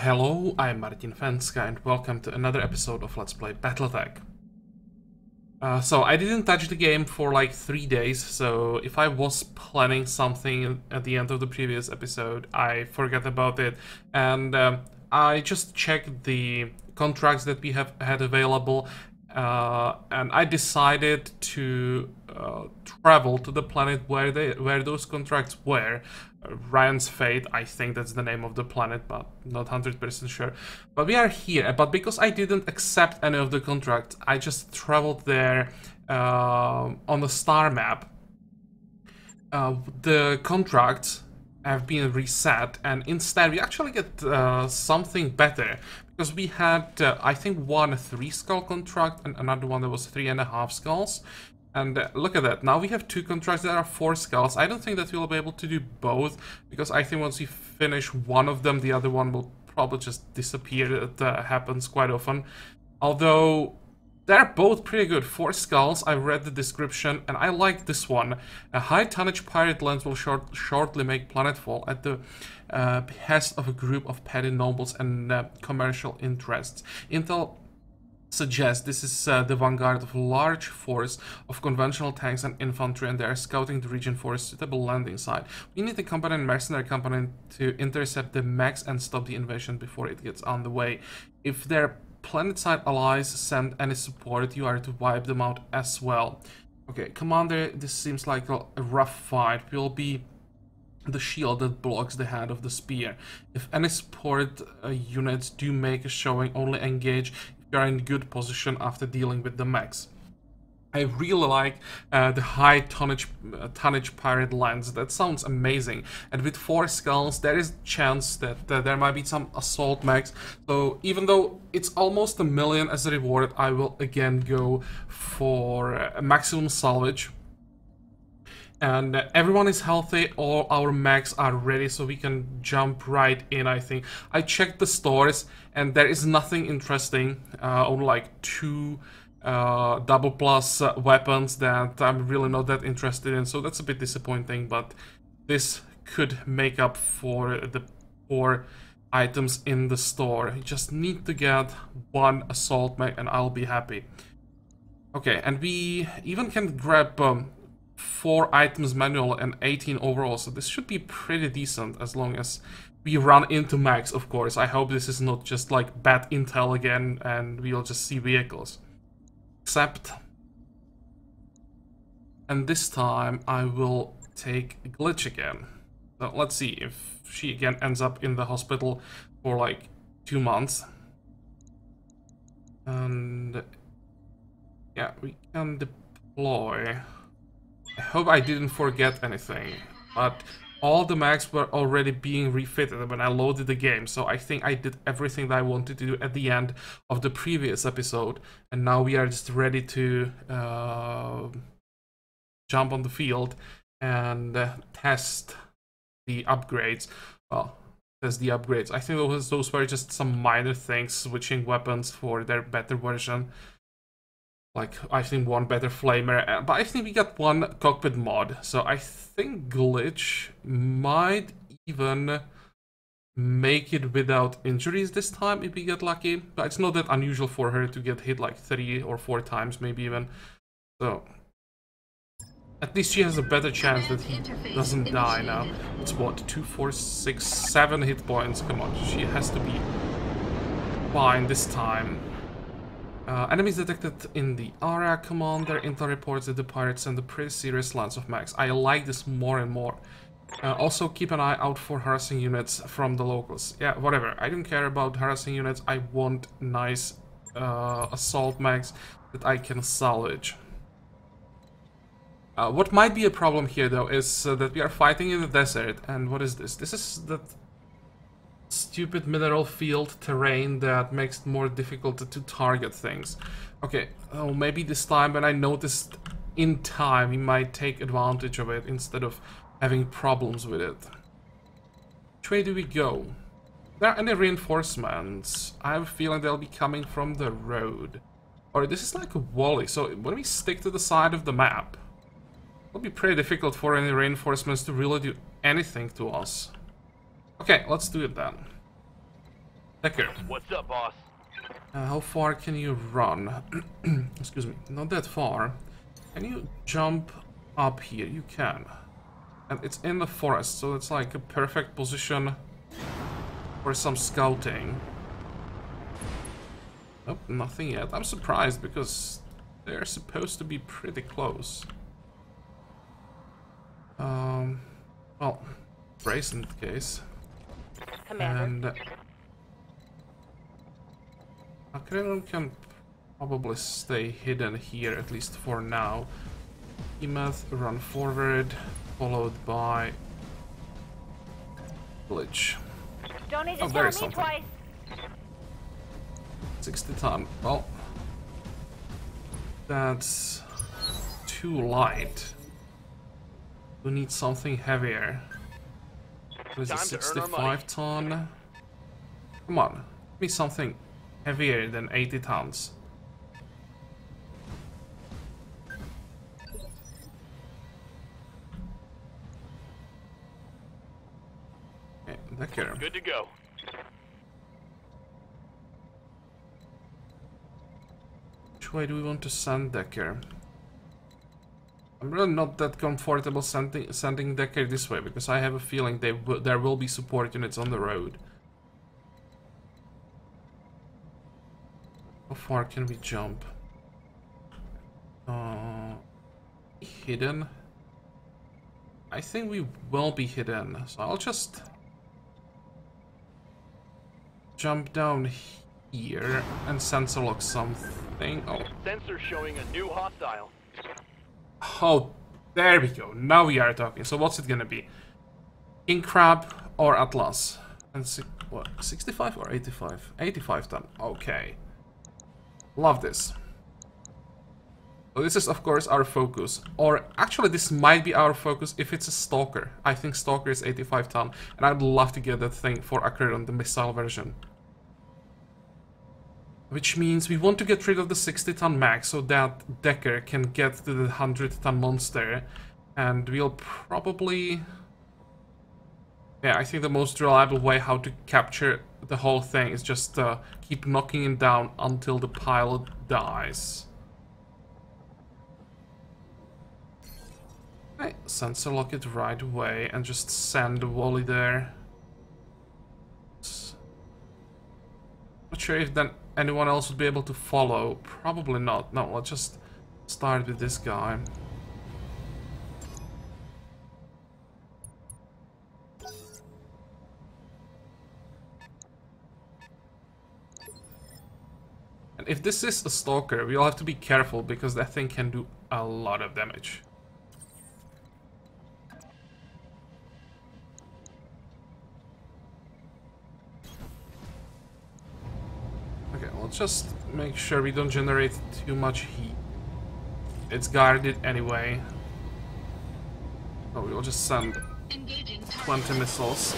Hello, I'm Martin Fencka and welcome to another episode of Let's Play Battletech. So I didn't touch the game for like 3 days, so if I was planning something at the end of the previous episode, I forgot about it, and I just checked the contracts that we have had available, and I decided to travel to the planet where those contracts were. Ryan's Fate, I think that's the name of the planet, but not 100% sure. But we are here, but because I didn't accept any of the contracts, I just traveled there on the star map. The contracts have been reset, and instead we actually get something better, because we had, I think, one 3-skull contract and another one that was 3.5 skulls. And look at that, now we have 2 contracts that are 4 skulls. I don't think that we'll be able to do both, because I think once we finish one of them, the other one will probably just disappear. That happens quite often. Although, they're both pretty good. 4 skulls, I read the description, and I like this one. A high-tonnage pirate lance will shortly make planetfall at the behest of a group of petty nobles and commercial interests. Intel suggests this is the vanguard of a large force of conventional tanks and infantry, and they are scouting the region for a suitable landing site. We need a competent mercenary company to intercept the mechs and stop the invasion before it gets on the way. If their planetside allies send any support, you are to wipe them out as well. Okay, Commander, this seems like a rough fight. We'll be the shield that blocks the head of the spear. If any support units do make a showing, only engage you are in good position after dealing with the mechs. I really like the high tonnage pirate lance. That sounds amazing. And with 4 skulls, there is a chance that there might be some assault mechs. So even though it's almost 1 million as a reward, I will again go for a maximum salvage. And everyone is healthy, all our mechs are ready, so we can jump right in, I think. I checked the stores, and there is nothing interesting, only like 2 double plus weapons that I'm really not that interested in, so that's a bit disappointing, but this could make up for the poor items in the store. You just need to get 1 assault mech and I'll be happy. Okay, and we even can grab 4 items manual and 18 overall, so this should be pretty decent as long as we run into mechs, of course. I hope this is not just like bad intel again and we'll just see vehicles. Except, and this time I will take a glitch again. So let's see if she again ends up in the hospital for like 2 months. And yeah, we can deploy. I hope I didn't forget anything, but all the mechs were already being refitted when I loaded the game, so I think I did everything that I wanted to do at the end of the previous episode, and now we are just ready to jump on the field and test the upgrades. Well, test the upgrades. I think those were just some minor things, switching weapons for their better version. Like, I think 1 better flamer, but I think we got 1 cockpit mod, so I think glitch might even make it without injuries this time if we get lucky, but it's not that unusual for her to get hit like 3 or 4 times, maybe even. So at least she has a better chance that he doesn't die now. It's what, 2, 4, 6, 7 hit points? Come on, she has to be fine this time. Enemies detected in the area. Commander, intel reports that the pirates send a pretty serious lance of mechs. I like this more and more. Also, keep an eye out for harassing units from the locals. Yeah, whatever. I don't care about harassing units. I want nice assault mechs that I can salvage. What might be a problem here, though, is that we are fighting in the desert. And what is this? This is that stupid mineral field terrain that makes it more difficult to target things. Okay, oh, maybe this time when I noticed in time, we might take advantage of it instead of having problems with it. Which way do we go? Are there any reinforcements? I have a feeling they'll be coming from the road. Or this is like a valley, so when we stick to the side of the map, it'll be pretty difficult for any reinforcements to really do anything to us. Okay, let's do it then. Decker. What's up, boss? How far can you run? Excuse me, not that far. Can you jump up here? You can. And it's in the forest, so it's like a perfect position for some scouting. Nope, nothing yet. I'm surprised because they're supposed to be pretty close. Well, brace in that case. Commander. And Akrenon can probably stay hidden here, at least for now. Emeth run forward, followed by Glitch. Don't need to Oh, tell there me is something. twice. 60 ton. Well, that's too light. We need something heavier. There's a Time to earn our 65 ton. Come on, give me something heavier than 80 tons. Okay, Decker. Good to go. Which way do we want to send Decker? I'm really not that comfortable sending Decker this way, because I have a feeling there will be support units on the road. How far can we jump? Hidden? I think we will be hidden, so I'll just jump down here and sensor lock something. Oh. Sensor showing a new hostile. Oh, there we go. Now we are talking. So what's it gonna be? King Crab or Atlas? And what? 65 or 85? 85 ton. Okay. Love this. So this is of course our focus. Or actually this might be our focus if it's a Stalker. I think Stalker is 85 ton. And I'd love to get that thing for Akreon, the missile version. Which means we want to get rid of the 60 ton max so that Decker can get to the 100 ton monster. And we'll probably... Yeah, I think the most reliable way how to capture the whole thing is just keep knocking it down until the pilot dies. Okay, sensor lock it right away and just send the Wally there. Not sure if then anyone else would be able to follow. Probably not. No, let's just start with this guy. And if this is a Stalker, we'll have to be careful because that thing can do a lot of damage. Okay, let's just make sure we don't generate too much heat. It's guarded anyway. So we'll just send 20 missiles.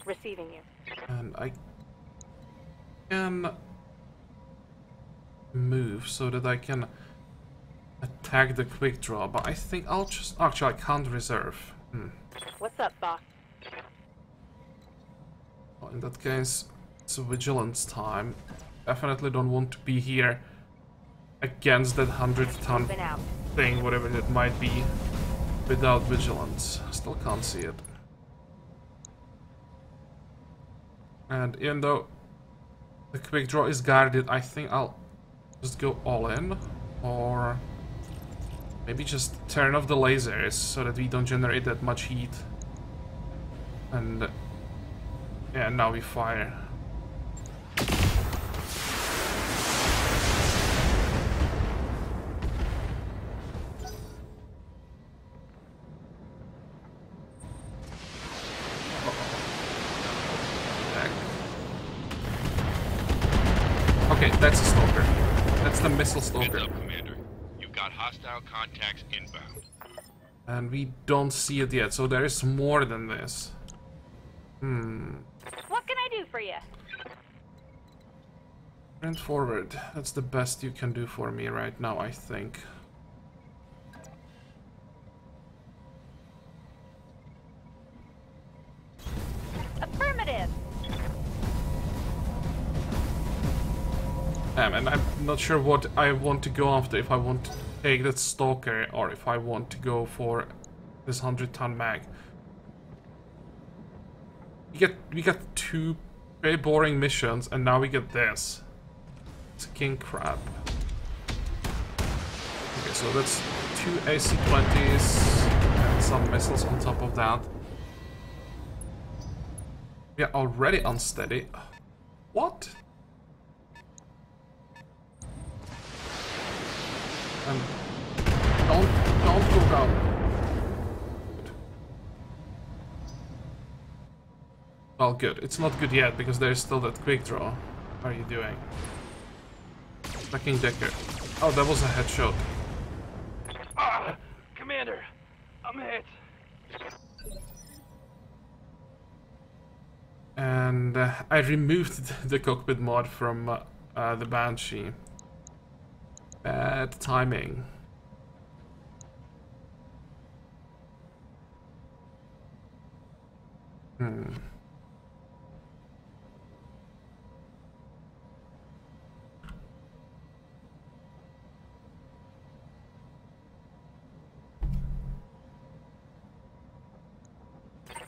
Receiving you. And I can move so that I can attack the quick draw, but I think I'll just... Actually, I can't reserve. What's up, boss? Well, in that case, it's a vigilance time. Definitely don't want to be here against that 100-ton Been out. thing, whatever that might be, without vigilance. Still can't see it. And even though the quick draw is guarded, I think I'll just go all in, or maybe just turn off the lasers so that we don't generate that much heat. And yeah, now we fire. Okay, that's a Stalker. That's the missile Stalker. Heads up, Commander. You've got hostile contacts inbound. And we don't see it yet, so there is more than this. What can I do for you? Sprint forward. That's the best you can do for me right now, I think. Affirmative. And I'm not sure what I want to go after. If I want to take that Stalker or if I want to go for this 100-ton mag. We got two very boring missions, and now we get this. It's a king crab. Okay, so that's 2 AC-20s and some missiles on top of that. We are already unsteady. What? And don't go down. Well, good. It's not good yet because there's still that quick draw. What are you doing? Attacking Decker. Oh, that was a headshot. Commander, I'm hit. And I removed the cockpit mod from the Banshee. Bad timing.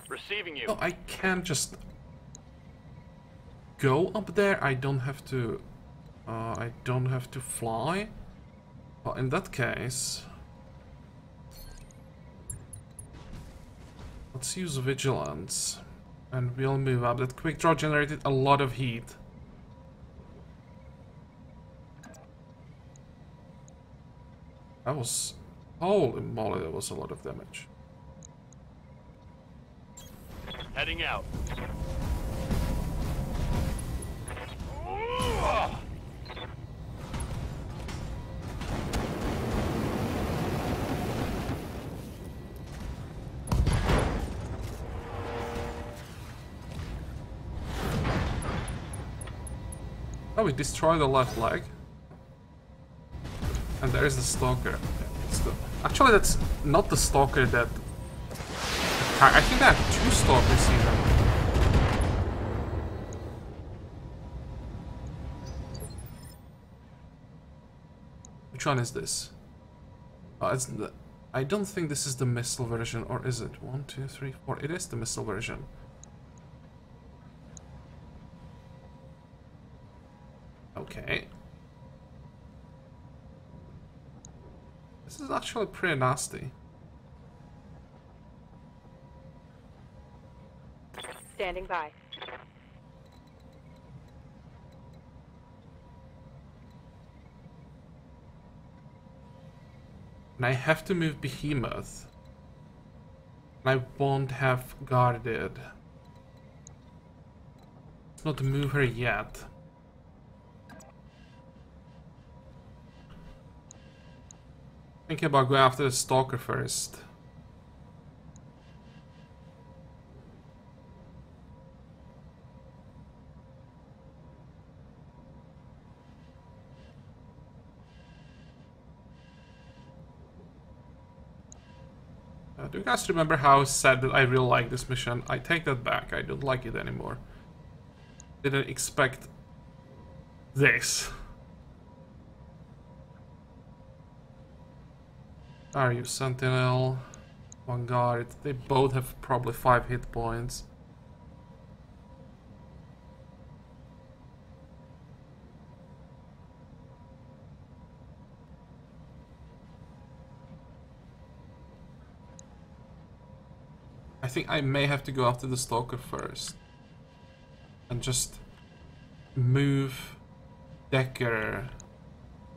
Receiving you. No, I can't just go up there. I don't have to. I don't have to fly. Well, in that case, let's use vigilance, and we'll move up. That quick draw generated a lot of heat. That was, holy moly, that was a lot of damage. Heading out. Oh, we destroyed the left leg. And there's the Stalker. Actually, that's not the Stalker that... I think I have 2 Stalkers even. Which one is this? Oh, it's the... I don't think this is the missile version, or is it? 1, 2, 3, 4. It is the missile version. Okay. This is actually pretty nasty. Standing by. And I have to move Behemoth. And I won't have guarded. Let's not move her yet. Thinking about going after the Stalker first. Do you guys remember how I said that I really like this mission? I take that back. I don't like it anymore. Didn't expect this. Are you Sentinel? Vanguard. They both have probably 5 hit points. I think I may have to go after the Stalker first. And just move Decker,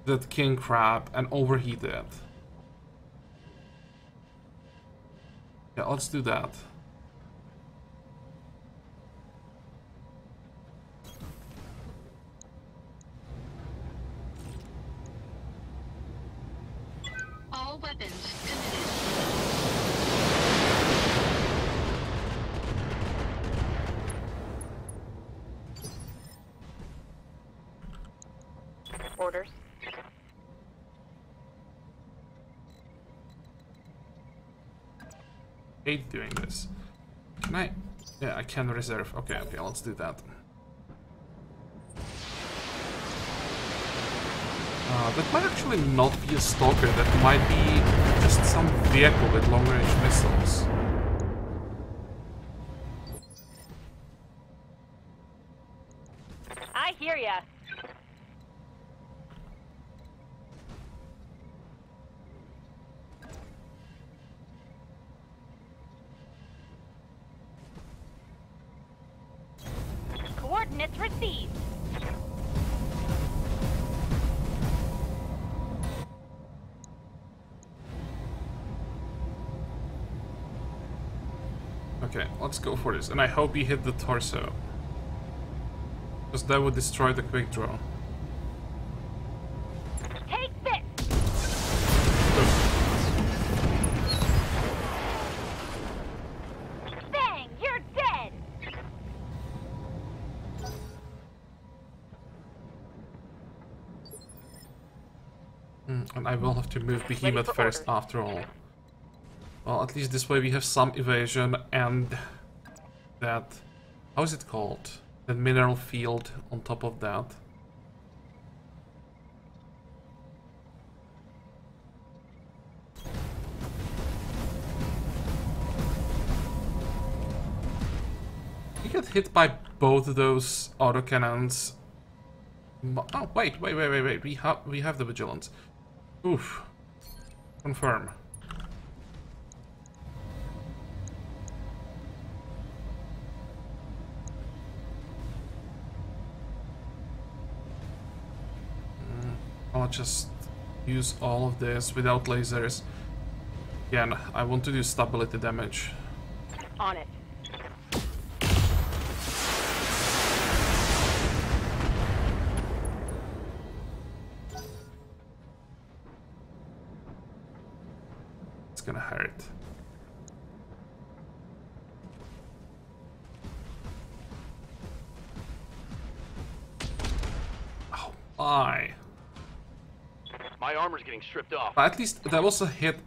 that King Crab, and overheat it. Yeah, let's do that. All weapons committed. Orders. Hate doing this. Can I? Yeah, I can reserve. Okay, okay, let's do that. That might actually not be a stalker. That might be just some vehicle with long-range missiles. I hear ya. Coordinates received. Okay, let's go for this. And I hope he hit the torso. Because that would destroy the quick draw. Take this. Bang! You're dead. And I will have to move Behemoth first after all. Well, at least this way we have some evasion and that... How is it called? That mineral field on top of that. You get hit by both of those autocannons. Oh, wait. We have the vigilance. Oof. Confirm. I'll just use all of this without lasers. Again, I want to do stability damage. On it. It's gonna hurt. Oh, my. My armor's getting stripped off. But at least that was a hit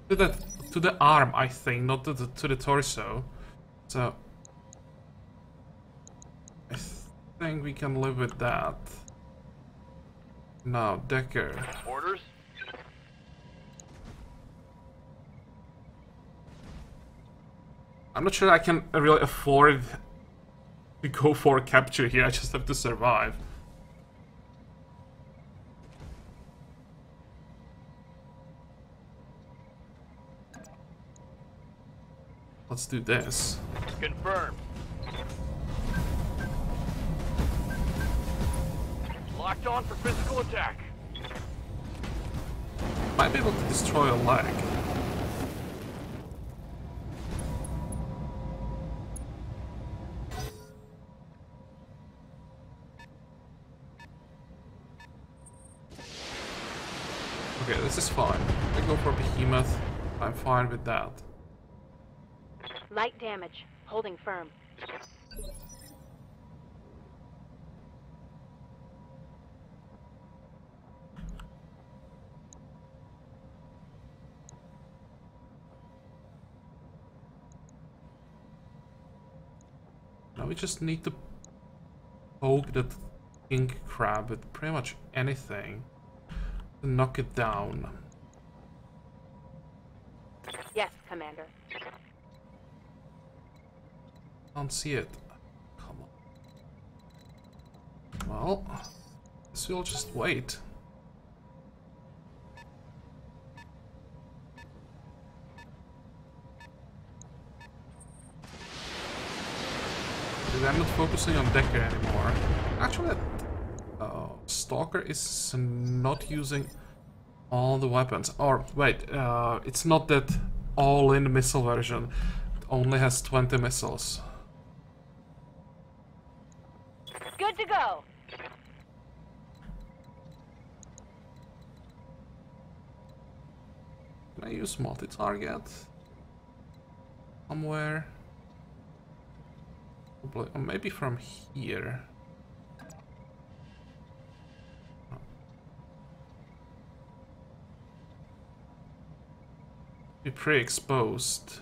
to the arm, I think, not to the torso. So I think we can live with that. Now, Decker. Orders? I'm not sure I can really afford to go for capture here. I just have to survive. Let's do this. Confirmed. Locked on for physical attack. Might be able to destroy a leg. Okay, this is fine. I go for Behemoth. I'm fine with that. Light damage. Holding firm. Now we just need to poke that king crab with pretty much anything to knock it down. Yes, Commander. Can't see it. Come on. Well, guess we'll just wait. I'm not focusing on Decker anymore. Actually, Stalker is not using all the weapons. Or, wait, it's not that all-in missile version. It only has 20 missiles. Good to go. Can I use multi-target? Somewhere? Probably, or maybe from here. be pretty exposed.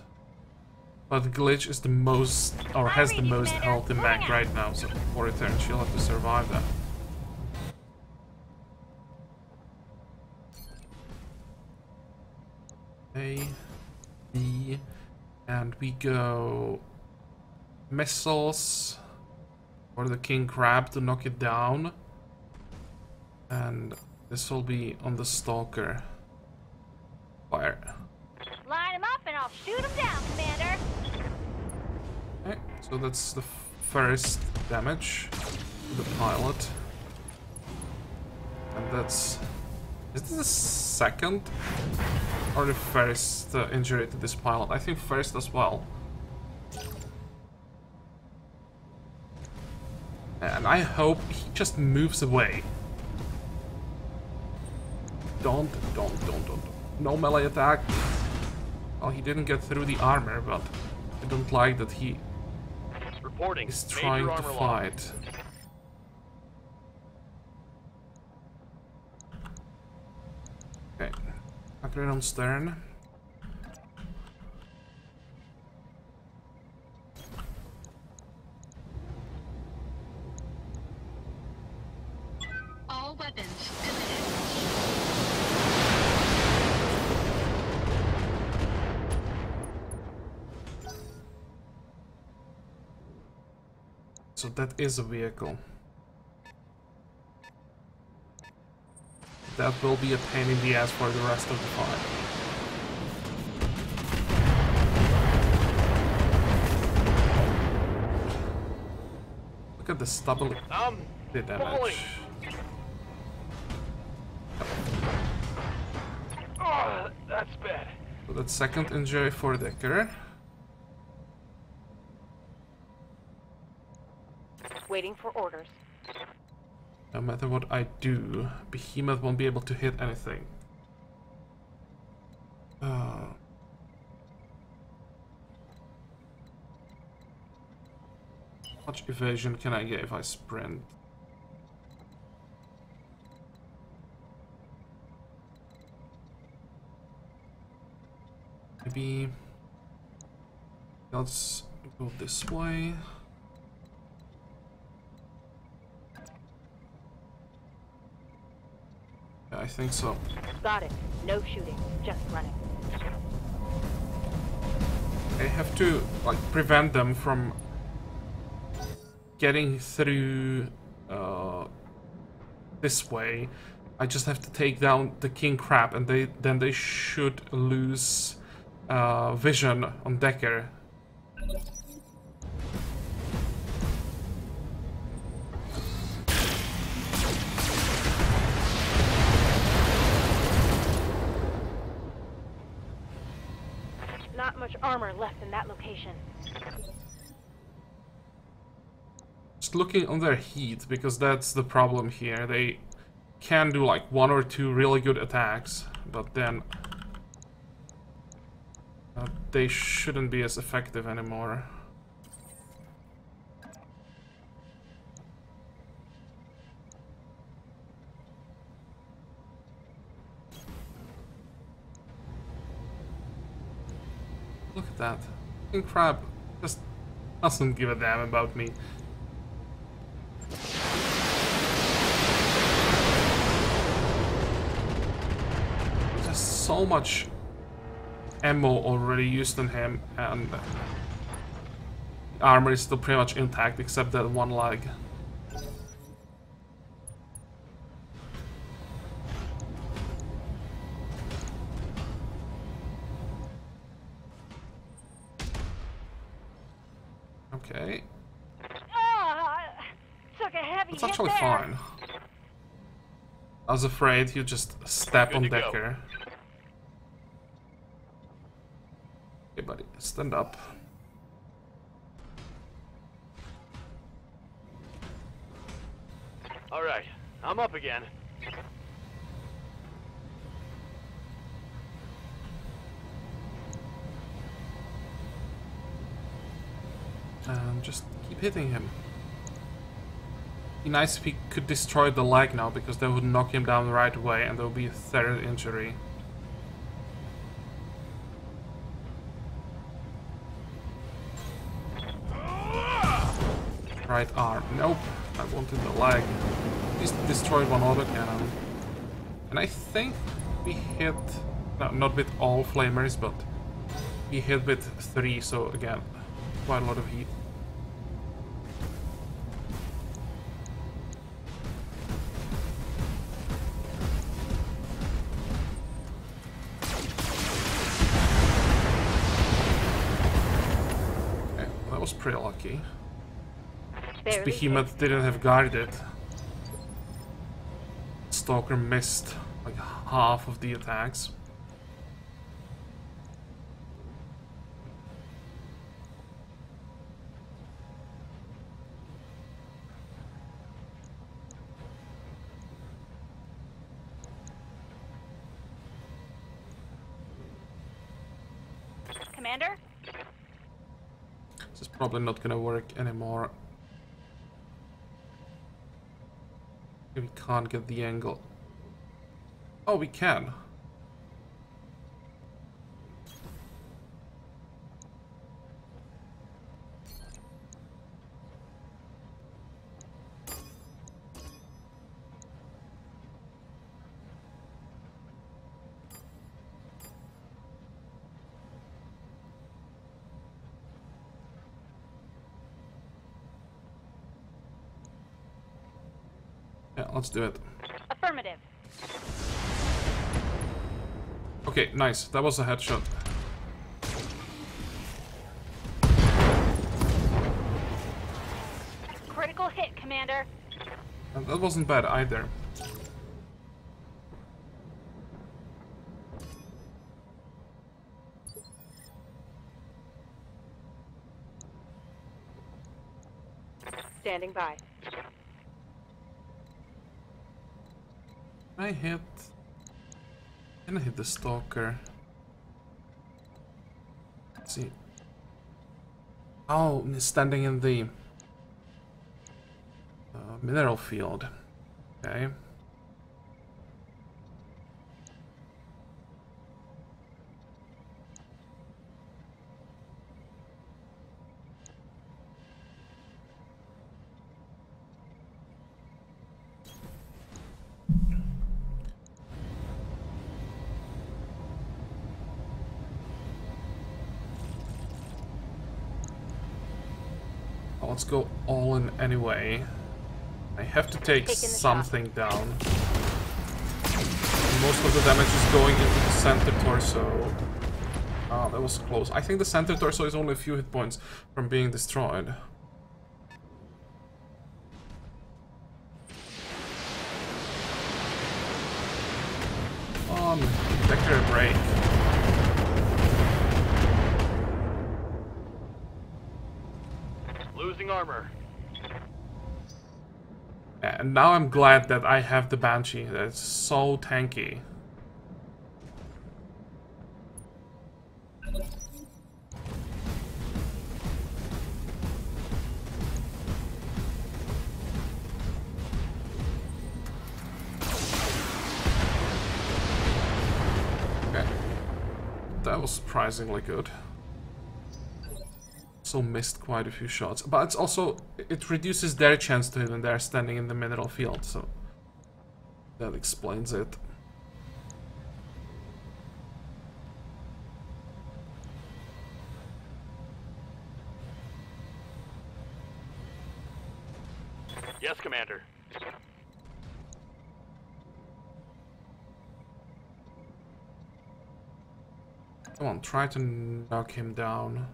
But Glitch is the most, or has the most health in mech right now, so for a turn she'll have to survive that. A, B, and we go missiles for the King Crab to knock it down. And this will be on the Stalker. Fire. Line them up and I'll shoot them down, Commander. Okay, so that's the first damage to the pilot. And that's... Is this the second? Or the first injury to this pilot? I think first as well. And I hope he just moves away. Don't. No melee attack. Well, he didn't get through the armor, but I don't like that he Reporting. is Major trying to armor loss. fight. Okay, upgrade on stern. All weapons committed. So that is a vehicle. That will be a pain in the ass for the rest of the fight. Look at the stability falling. damage. Oh, that's bad. So that's second injury for Decker. Waiting for orders. No matter what I do, Behemoth won't be able to hit anything. How much evasion can I get if I sprint? Maybe let's go this way. Yeah, I think so. Got it. No shooting. Just running. I have to like prevent them from getting through this way. I just have to take down the King Crab, and then they should lose vision on Decker. Not much armor left in that location. Just looking on their heat, because that's the problem here. They can do like 1 or 2 really good attacks, but then they shouldn't be as effective anymore. Look at that. King Crab just doesn't give a damn about me. There's so much ammo already used on him, and the armor is still pretty much intact except that one leg. Okay, Took a heavy that's hit actually there. fine. I was afraid you just step on Good to go. Decker. Okay, buddy, stand up. All right, I'm up again. And just keep hitting him. Be nice if he could destroy the leg now, because that would knock him down right away, and there would be a third injury. Right arm. Nope. I wanted the leg. He's destroyed one autocannon. And I think we hit... No, not with all flamers, but we hit with 3, so again, quite a lot of heat. Okay, that was pretty lucky. This Barely behemoth didn't have guarded. Stalker missed like half of the attacks. Commander? This is probably not gonna work anymore. We can't get the angle. Oh, we can. Yeah, let's do it. Affirmative. Okay, nice. That was a headshot. Critical hit, Commander. And that wasn't bad either. Standing by. I hit... Can I hit the stalker? Let's see. Oh, he's standing in the mineral field. Okay. Let's go all in anyway. I have to take something down. Most of the damage is going into the center torso. Oh, that was close. I think the center torso is only a few hit points from being destroyed. Come on, Decker a break. Losing armor. And now I'm glad that I have the Banshee. That's so tanky. Okay. That was surprisingly good. So missed quite a few shots, but it's also, it reduces their chance to hit when they're standing in the mineral field, so that explains it. Yes, Commander. Come on, try to knock him down.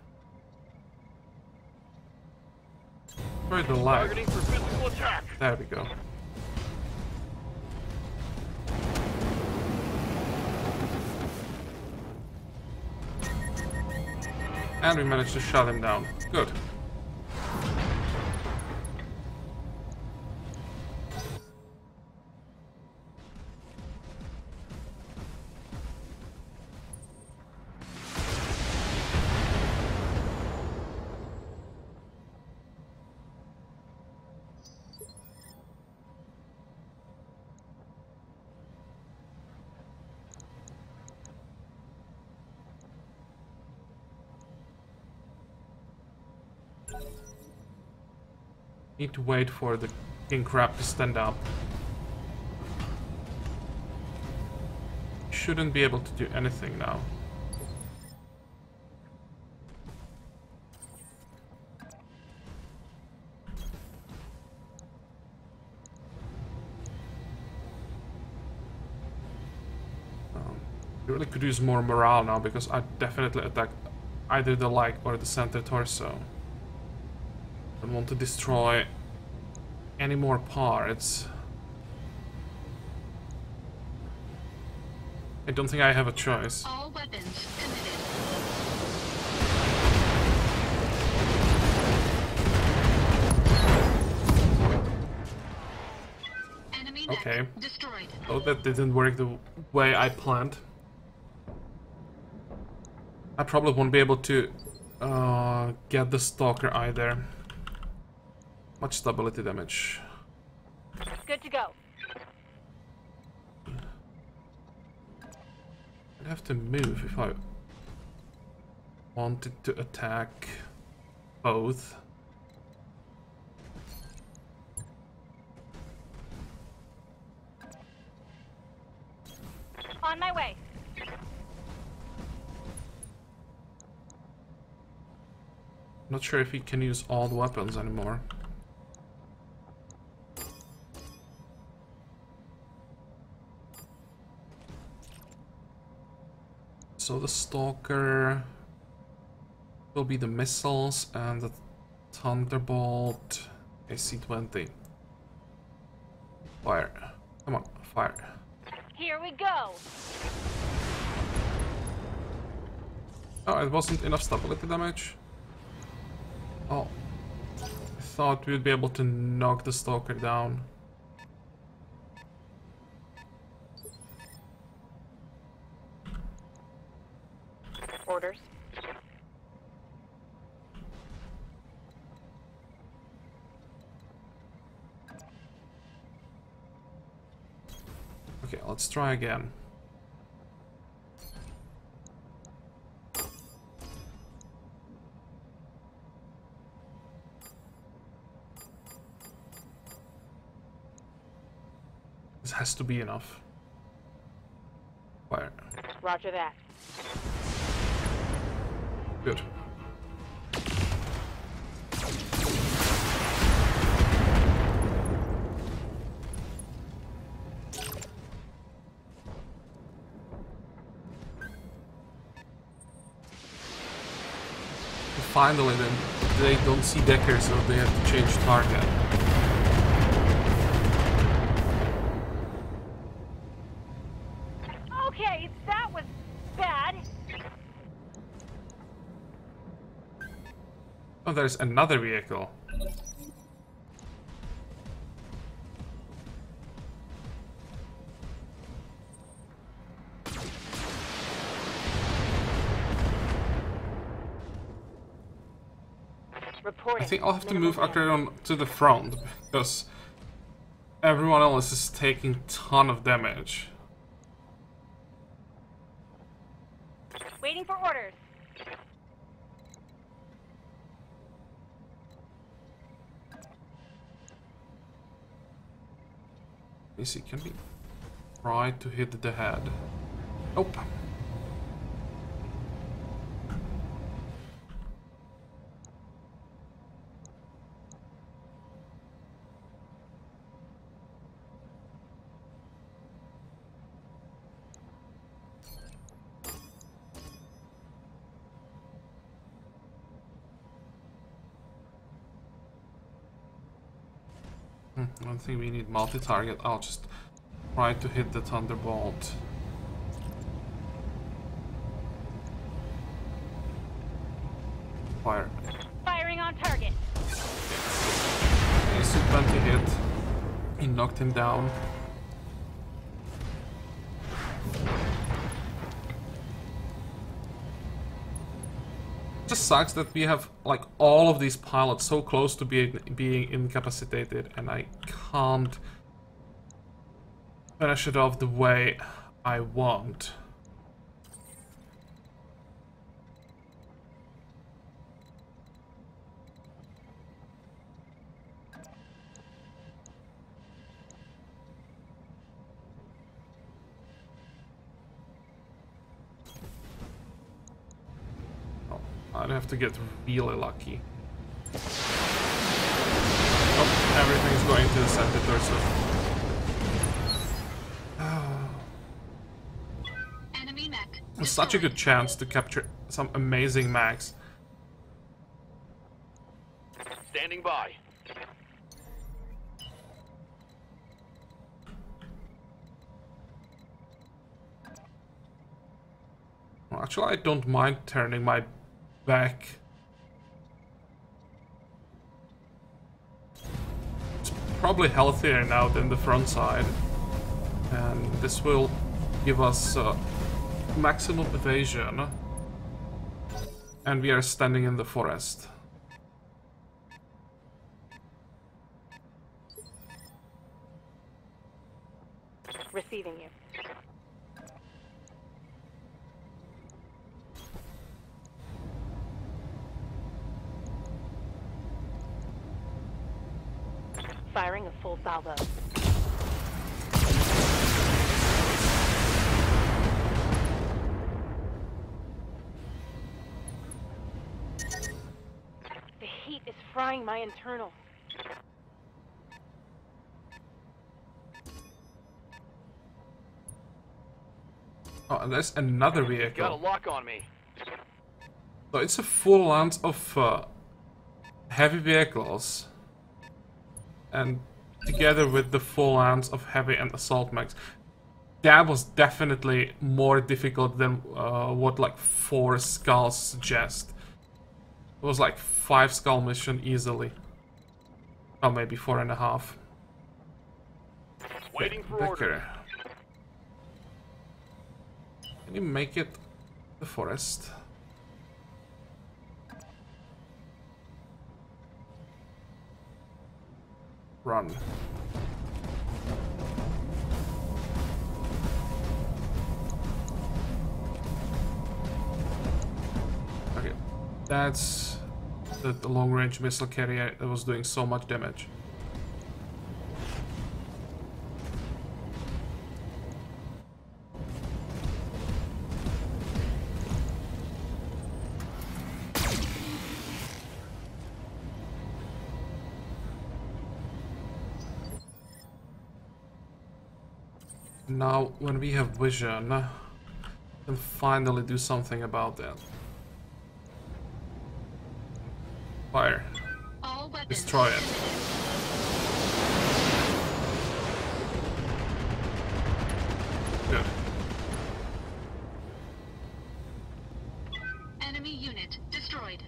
Try the lag. Targeting for physical attack. There we go. And we managed to shut him down. Good. Need to wait for the king crab to stand up. Shouldn't be able to do anything now. I really could use more morale now because I definitely attacked either the leg or the center torso. Don't want to destroy any more parts. I don't think I have a choice. All weapons committed. Enemy deck Okay. destroyed. Oh, that didn't work the way I planned. I probably won't be able to get the stalker either. Much stability damage. Good to go. I'd have to move if I wanted to attack both. On my way. Not sure if he can use all the weapons anymore. So the stalker will be the missiles and the thunderbolt AC-20. Fire. Come on, fire. Here we go. Oh, it wasn't enough stability damage. Oh. I thought we'd be able to knock the stalker down. Orders. Okay, let's try again. This has to be enough. Fire. Roger that. Good. Finally, then they don't see Decker, so they have to change target. Okay, that was bad. Oh, there's another vehicle. Reporting. I think I'll have to Minimal move damage. Akron to the front because everyone else is taking ton of damage. Waiting for orders. Let me see, can we try to hit the head? Nope. I don't think we need multi-target. I'll just try to hit the thunderbolt. Fire. Firing on target. AC-20 hit. He knocked him down. Just sucks that we have like all of these pilots so close to being incapacitated, and I can't finish it off the way I want. I'd have to get really lucky. Oh, everything's going to the center torso. Enemy mech. It's such a good chance to capture some amazing mags. Standing by. Well, actually, I don't mind turning my back. It's probably healthier now than the front side. And this will give us maximum evasion. And we are standing in the forest. Receiving you. Firing a full salvo. The heat is frying my internals. Oh, and there's another Got a vehicle. lock on me. So it's a full lance of heavy vehicles. And together with the full lance of heavy and assault mags. That was definitely more difficult than what like 4 skulls suggest. It was like 5 skull mission easily. Or maybe 4.5. Waiting for Becker. orders. Can you make it the forest? Run. Okay, that's the long-range missile carrier that was doing so much damage. Now, when we have vision, we can finally do something about that. Fire. All weapons. Destroy it. Good. Enemy unit destroyed.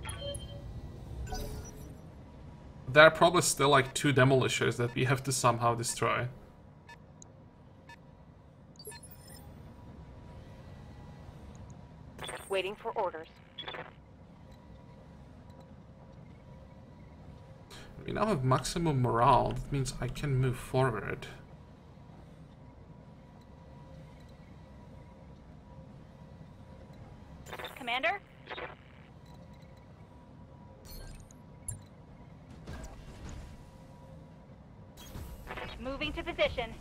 There are probably still like 2 demolishers that we have to somehow destroy. Waiting for orders. We now have maximum morale. That means I can move forward. Commander? Moving to position.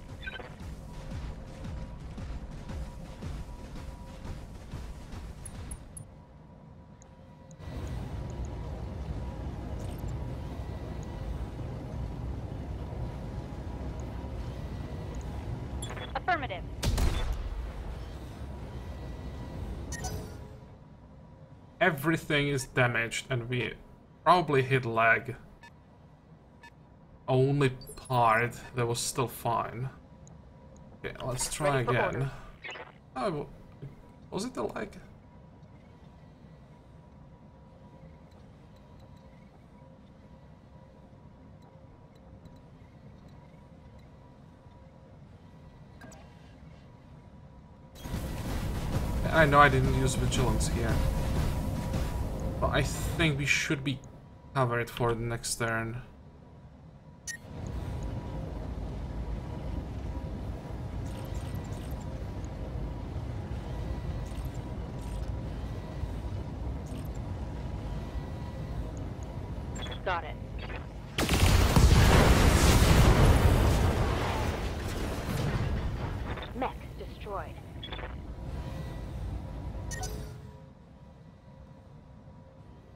Affirmative. Everything is damaged and we probably hit lag. Only part that was still fine. Okay, let's try Ready for again. orders. Oh, was it the lag? I know I didn't use vigilance here. But I think we should be covered for the next turn. Got it. Mech destroyed.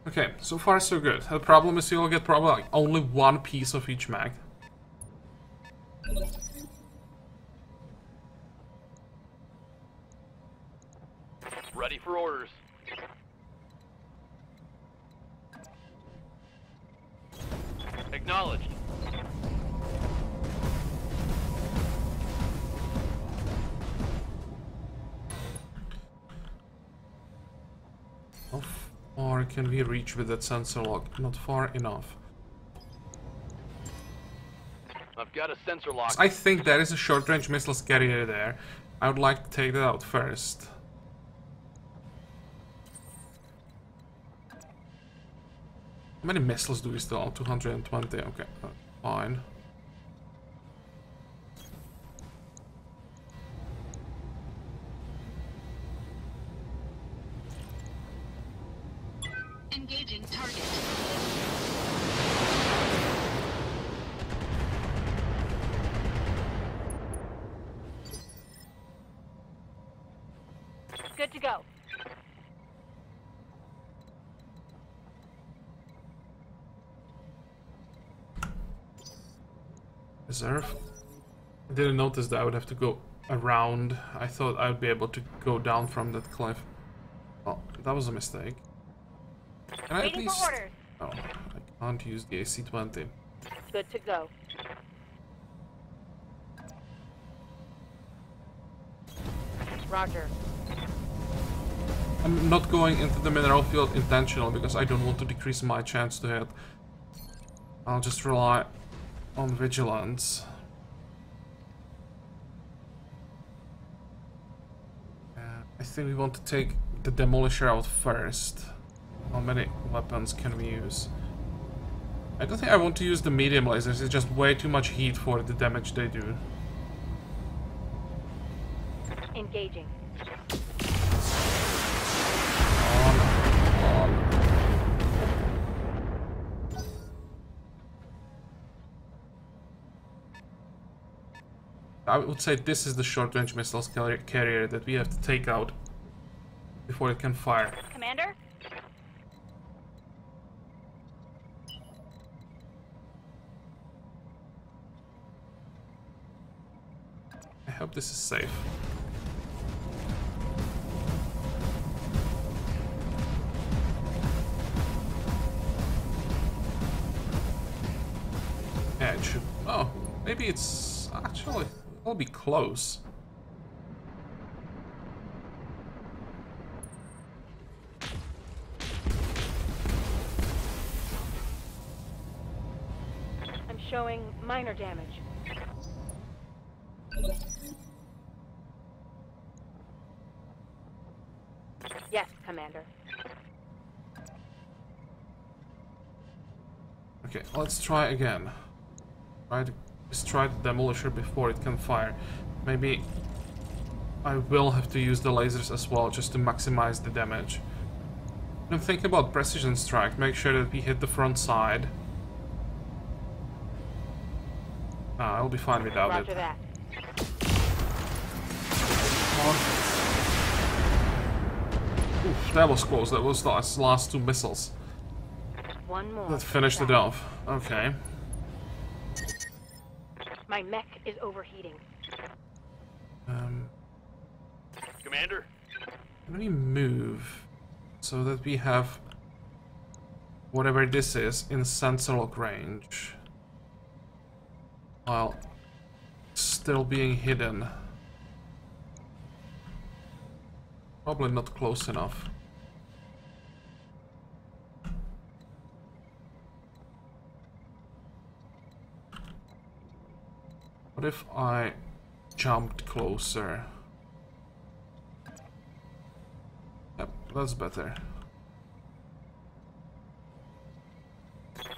Okay, so far so good. The problem is you'll get probably like only one piece of each mag. Ready for orders. Acknowledged. How far can we reach with that sensor lock? Not far enough. I've got a sensor lock. I think there is a short-range missiles carrier there. I would like to take that out first. How many missiles do we still have? 220. Okay, fine. Engaging target. Good to go. Reserve. I didn't notice that I would have to go around. I thought I would be able to go down from that cliff. Well, that was a mistake. Can I at Waiting least... for orders. Oh, I can't use the AC-20. Good to go. Roger. I'm not going into the mineral field intentional because I don't want to decrease my chance to hit. I'll just rely on vigilance. I think we want to take the demolisher out first. How many weapons can we use? I don't think I want to use the medium lasers, it's just way too much heat for the damage they do. Engaging. I would say this is the short-range missiles carrier that we have to take out before it can fire. Commander? I hope this is safe. Yeah, it should... Oh, maybe it's actually... It'll be close. I'm showing minor damage. Yes, Commander. Okay, let's try again. Let's try the demolisher before it can fire. Maybe I will have to use the lasers as well just to maximize the damage. And think about precision strike. Make sure that we hit the front side. I'll be fine without Roger it. that. Oof, that was close. That was the last two missiles. One more. That finished it off. Okay. My mech is overheating. Commander? Can we move so that we have whatever this is in sensor lock range while still being hidden? Probably not close enough. What if I jumped closer? Yep, that's better.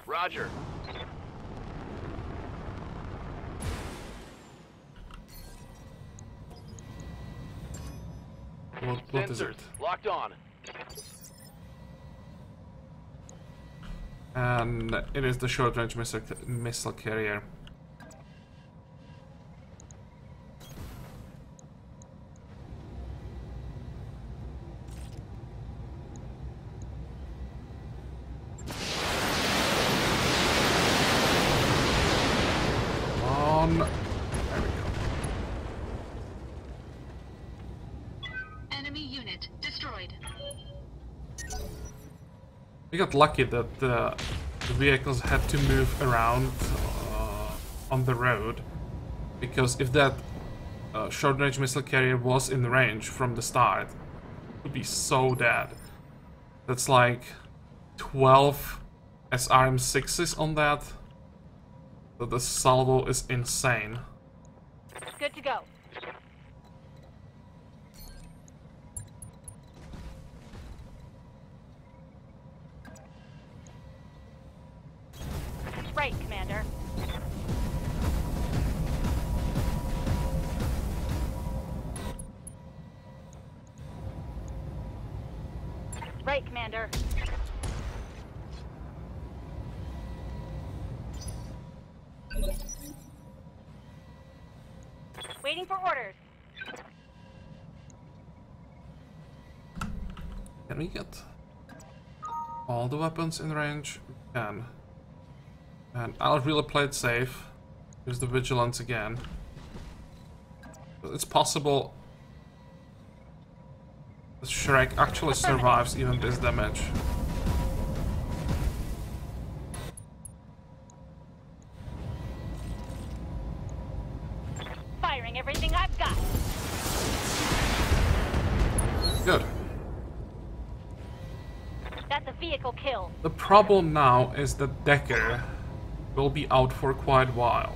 Roger. What is it? Sensors locked on. And it is the short-range missile carrier. Enemy unit destroyed. We got lucky that the vehicles had to move around on the road, because if that short-range missile carrier was in range from the start, it would be so dead. That's like 12 SRM-6s on that. So the salvo is insane. Good to go. Right, Commander. Right, Commander. Waiting for orders. Can we get all the weapons in range? We can. And I'll really play it safe. Use the vigilance again. It's possible the Shrek actually survives even this damage. Firing everything I've got. Good. That's a vehicle kill. The problem now is that Decker will be out for quite a while.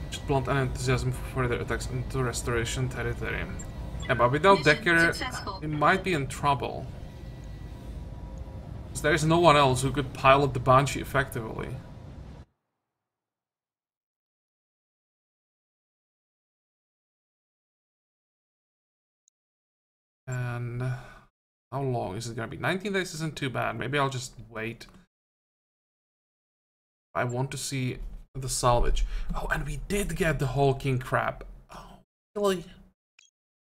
Should blunt an enthusiasm for further attacks into restoration territory. Yeah, but without Mission Decker, successful. we might be in trouble. There is no one else who could pilot the Banshee effectively. And how long is it gonna be? 19 days isn't too bad. Maybe I'll just wait. I want to see the salvage. Oh, and we did get the whole king crab. Oh, really?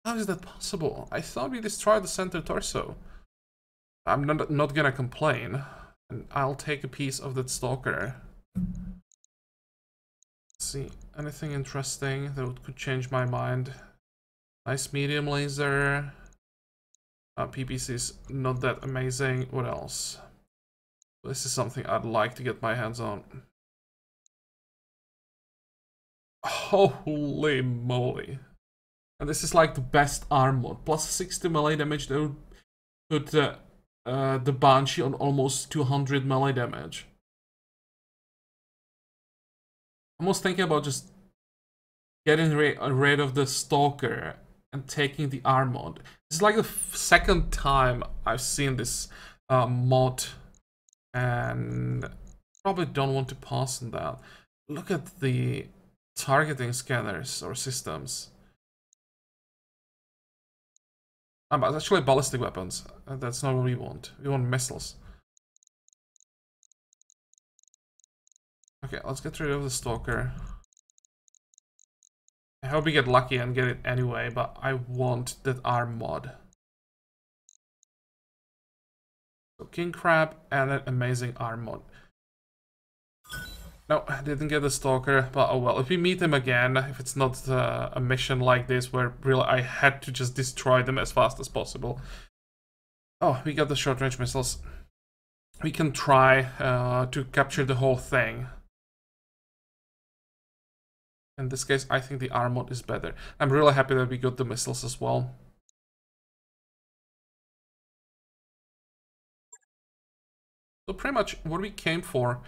How is that possible? I thought we destroyed the center torso. I'm not gonna complain. And I'll take a piece of that stalker. Let's see, anything interesting that could change my mind? Nice medium laser. PPC is not that amazing. What else? This is something I'd like to get my hands on. Holy moly. And this is like the best arm mod. Plus 60 melee damage that would put the Banshee on almost 200 melee damage. I'm almost thinking about just getting rid of the Stalker and taking the arm mod. This is like the second time I've seen this mod, and probably don't want to pass on that. Look at the targeting scanners or systems. But it's actually ballistic weapons. That's not what we want. We want missiles. Okay, let's get rid of the Stalker. I hope we get lucky and get it anyway, but I want that arm mod. So King Crab and an amazing arm mod. No, I didn't get the Stalker, but oh well. If we meet him again, if it's not a mission like this where really I had to just destroy them as fast as possible. Oh, we got the short-range missiles. We can try to capture the whole thing. In this case, I think the arm mod is better. I'm really happy that we got the missiles as well. So pretty much what we came for,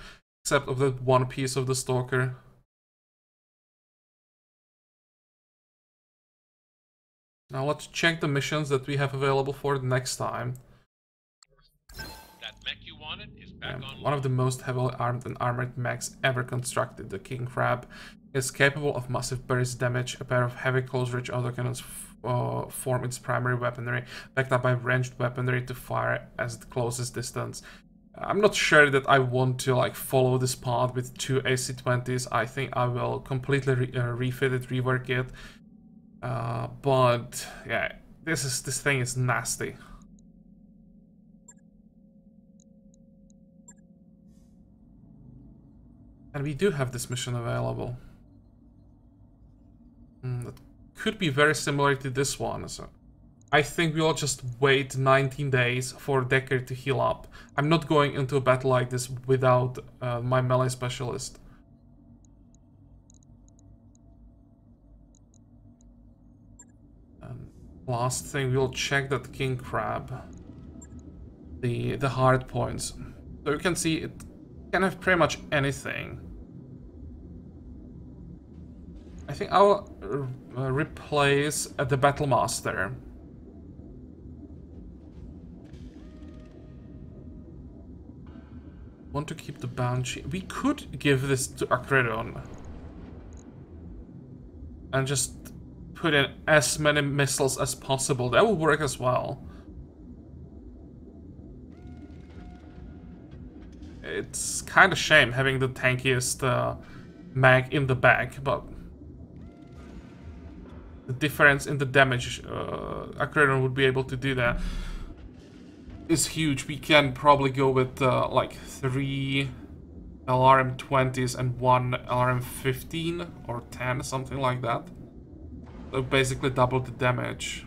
except of that one piece of the Stalker. Now let's check the missions that we have available for the next time. That mech you wanted is back on. One of the most heavily armed and armored mechs ever constructed, the King Crab, is capable of massive burst damage. A pair of heavy close-range autocannons form its primary weaponry, backed up by ranged weaponry to fire at the closest distance. I'm not sure that I want to like follow this path with two AC-20s. I think I will completely refit it, rework it. But yeah, this thing is nasty. And we do have this mission available. That could be very similar to this one. So I think we'll just wait 19 days for Decker to heal up. I'm not going into a battle like this without my melee specialist. And last thing, we'll check that King Crab. The hard points. So you can see it can have pretty much anything. I think I'll replace the Battle Master. Want to keep the Banshee. We could give this to Acredon and just put in as many missiles as possible. That will work as well. It's kind of shame having the tankiest mag in the bag, but the difference in the damage Acredon would be able to do that is huge. We can probably go with like 3 LRM-20s and 1 LRM-15 or 10, something like that. So basically double the damage.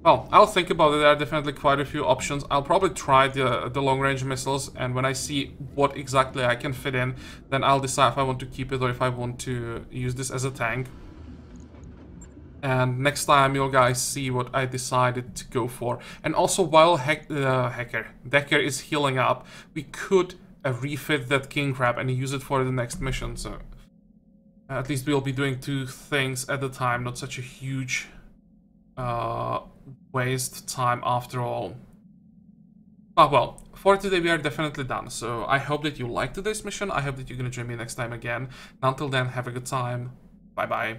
Well, I'll think about it. There are definitely quite a few options. I'll probably try the long-range missiles, and when I see what exactly I can fit in, then I'll decide if I want to keep it or if I want to use this as a tank. And next time you'll guys see what I decided to go for. And also while Decker is healing up, we could refit that King Crab and use it for the next mission. So at least we'll be doing 2 things at a time, not such a huge waste time after all. Oh well, for today we are definitely done. So I hope that you liked today's mission. I hope that you're gonna join me next time again. And until then, have a good time. Bye bye.